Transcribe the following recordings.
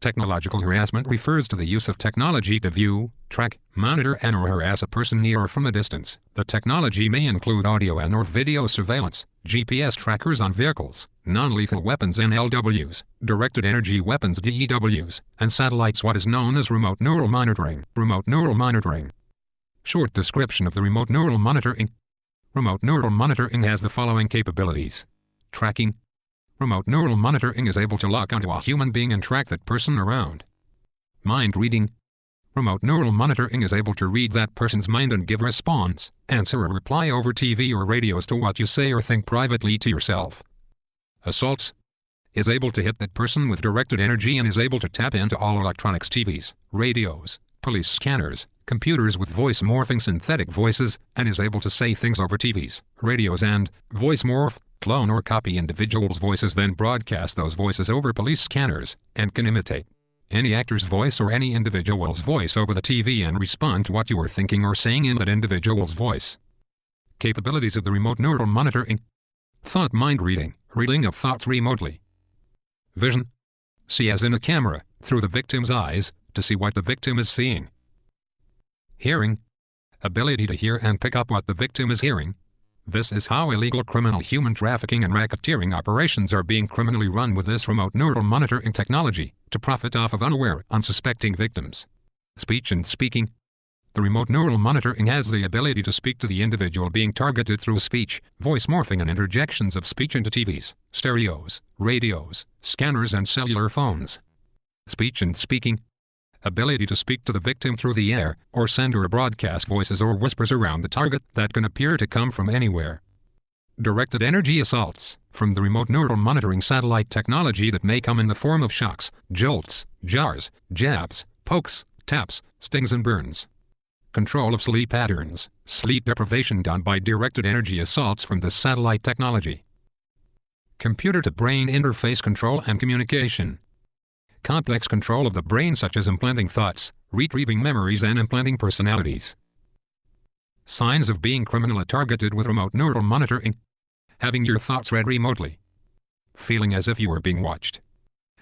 Technological harassment refers to the use of technology to view, track, monitor and/or harass a person near or from a distance. The technology may include audio and/or video surveillance, GPS trackers on vehicles, non-lethal weapons NLWs, directed energy weapons DEWs, and satellites. What is known as remote neural monitoring. Remote neural monitoring. Short description of the remote neural monitoring. Remote neural monitoring has the following capabilities. Tracking. Remote neural monitoring is able to lock onto a human being and track that person around. Mind reading. Remote neural monitoring is able to read that person's mind and give response, answer or reply over TV or radio as to what you say or think privately to yourself. Assaults. Is able to hit that person with directed energy and is able to tap into all electronics, TVs, radios, police scanners, computers with voice morphing synthetic voices, and is able to say things over TVs, radios and voice morph, clone or copy individuals' voices, then broadcast those voices over police scanners, and can imitate any actor's voice or any individual's voice over the TV and respond to what you are thinking or saying in that individual's voice. Capabilities of the remote neural monitoring. Thought mind reading, reading of thoughts remotely. Vision. See as in a camera, through the victim's eyes, to see what the victim is seeing. Hearing. Ability to hear and pick up what the victim is hearing. This is how illegal criminal human trafficking and racketeering operations are being criminally run with this remote neural monitoring technology, to profit off of unaware, unsuspecting victims. Speech and speaking. The remote neural monitoring has the ability to speak to the individual being targeted through speech, voice morphing and interjections of speech into TVs, stereos, radios, scanners and cellular phones. Speech and speaking. Ability to speak to the victim through the air, or send or broadcast voices or whispers around the target that can appear to come from anywhere. Directed energy assaults, from the remote neural monitoring satellite technology that may come in the form of shocks, jolts, jars, jabs, pokes, taps, stings and burns. Control of sleep patterns, sleep deprivation done by directed energy assaults from this satellite technology. Computer-to-brain interface control and communication. Complex control of the brain, such as implanting thoughts, retrieving memories and implanting personalities. Signs of being criminally targeted with remote neural monitoring. Having your thoughts read remotely. Feeling as if you are being watched.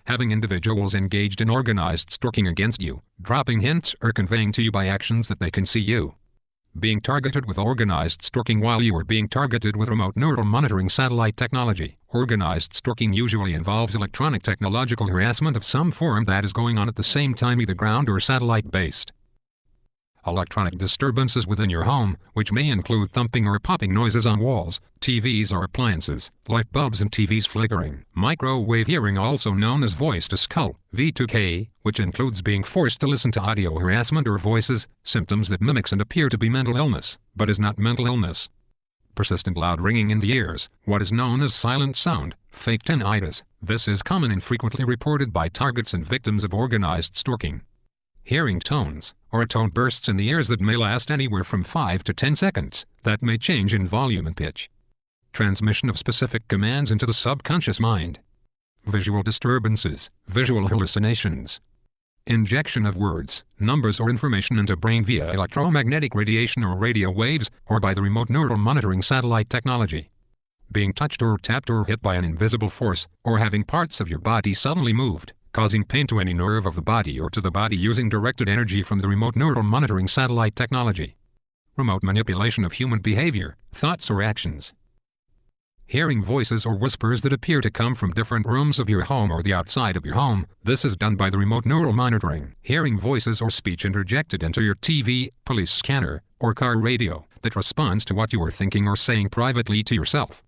Having individuals engaged in organized stalking against you, dropping hints or conveying to you by actions that they can see you. Being targeted with organized stalking while you are being targeted with remote neural monitoring satellite technology. Organized stalking usually involves electronic technological harassment of some form that is going on at the same time, either ground or satellite-based. Electronic disturbances within your home, which may include thumping or popping noises on walls, TVs or appliances, light bulbs and TVs flickering. Microwave hearing, also known as voice to skull, V2K, which includes being forced to listen to audio harassment or voices, symptoms that mimics and appear to be mental illness, but is not mental illness. Persistent loud ringing in the ears, what is known as silent sound, fake tinnitus. This is common and frequently reported by targets and victims of organized stalking. Hearing tones, or tone bursts in the ears that may last anywhere from 5 to 10 seconds, that may change in volume and pitch. Transmission of specific commands into the subconscious mind. Visual disturbances, visual hallucinations. Injection of words, numbers or information into brain via electromagnetic radiation or radio waves, or by the remote neural monitoring satellite technology. Being touched or tapped or hit by an invisible force, or having parts of your body suddenly moved, causing pain to any nerve of the body or to the body using directed energy from the remote neural monitoring satellite technology. Remote manipulation of human behavior, thoughts or actions. Hearing voices or whispers that appear to come from different rooms of your home or the outside of your home. This is done by the remote neural monitoring. Hearing voices or speech interjected into your TV, police scanner, or car radio that responds to what you are thinking or saying privately to yourself.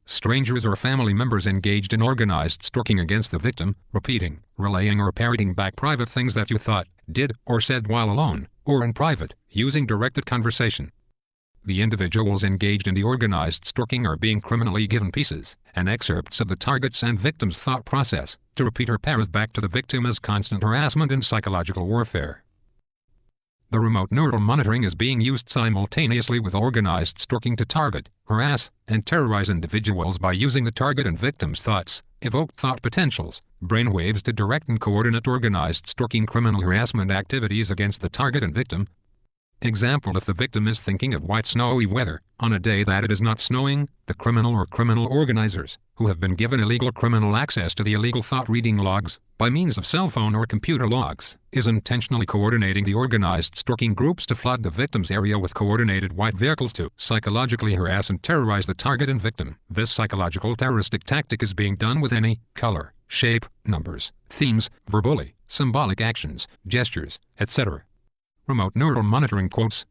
Strangers or family members engaged in organized stalking against the victim, repeating, relaying or parroting back private things that you thought, did, or said while alone, or in private, using directed conversation. The individuals engaged in the organized stalking are being criminally given pieces and excerpts of the target's and victim's thought process to repeat or parrot back to the victim as constant harassment and psychological warfare. The remote neural monitoring is being used simultaneously with organized stalking to target, harass, and terrorize individuals by using the target and victim's thoughts, evoked thought potentials, brainwaves to direct and coordinate organized stalking criminal harassment activities against the target and victim. Example: if the victim is thinking of white snowy weather, on a day that it is not snowing, the criminal or criminal organizers, who have been given illegal criminal access to the illegal thought reading logs, by means of cell phone or computer logs, is intentionally coordinating the organized stalking groups to flood the victim's area with coordinated white vehicles to psychologically harass and terrorize the target and victim. This psychological terroristic tactic is being done with any color, shape, numbers, themes, verbally, symbolic actions, gestures, etc. Remote neural monitoring quotes.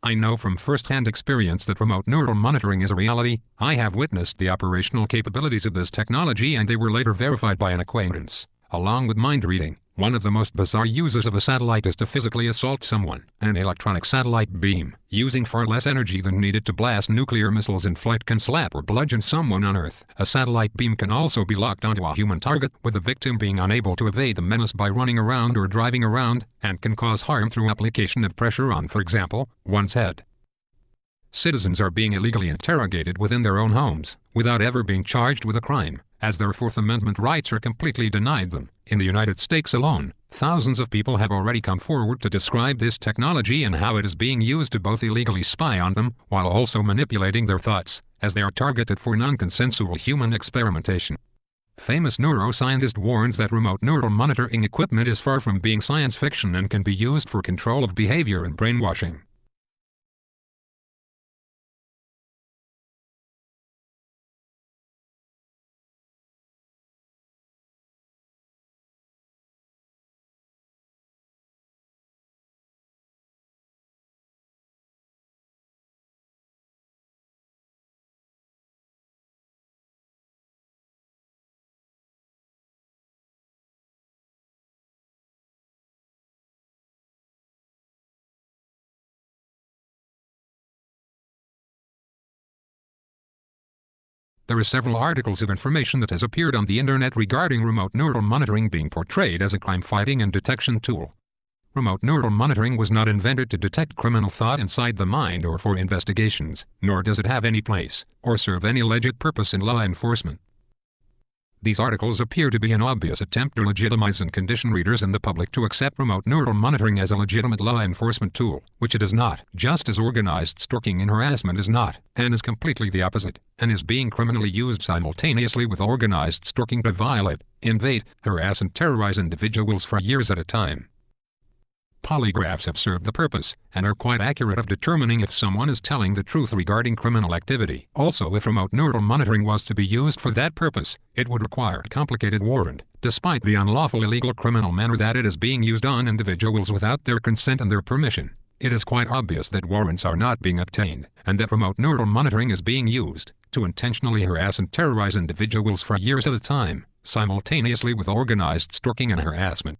I know from first-hand experience that remote neural monitoring is a reality. I have witnessed the operational capabilities of this technology, and they were later verified by an acquaintance. Along with mind reading, one of the most bizarre uses of a satellite is to physically assault someone. An electronic satellite beam, using far less energy than needed to blast nuclear missiles in flight, can slap or bludgeon someone on Earth. A satellite beam can also be locked onto a human target, with the victim being unable to evade the menace by running around or driving around, and can cause harm through application of pressure on, for example, one's head. Citizens are being illegally interrogated within their own homes, without ever being charged with a crime, as their Fourth Amendment rights are completely denied them. In the United States alone, thousands of people have already come forward to describe this technology and how it is being used to both illegally spy on them, while also manipulating their thoughts, as they are targeted for non-consensual human experimentation. Famous neuroscientist warns that remote neural monitoring equipment is far from being science fiction and can be used for control of behavior and brainwashing. There are several articles of information that has appeared on the internet regarding remote neural monitoring being portrayed as a crime-fighting and detection tool. Remote neural monitoring was not invented to detect criminal thought inside the mind or for investigations, nor does it have any place or serve any legit purpose in law enforcement. These articles appear to be an obvious attempt to legitimize and condition readers and the public to accept remote neural monitoring as a legitimate law enforcement tool, which it is not, just as organized stalking and harassment is not, and is completely the opposite, and is being criminally used simultaneously with organized stalking to violate, invade, harass and terrorize individuals for years at a time. Polygraphs have served the purpose, and are quite accurate of determining if someone is telling the truth regarding criminal activity. Also, if remote neural monitoring was to be used for that purpose, it would require a complicated warrant, despite the unlawful illegal criminal manner that it is being used on individuals without their consent and their permission. It is quite obvious that warrants are not being obtained, and that remote neural monitoring is being used to intentionally harass and terrorize individuals for years at a time, simultaneously with organized stalking and harassment.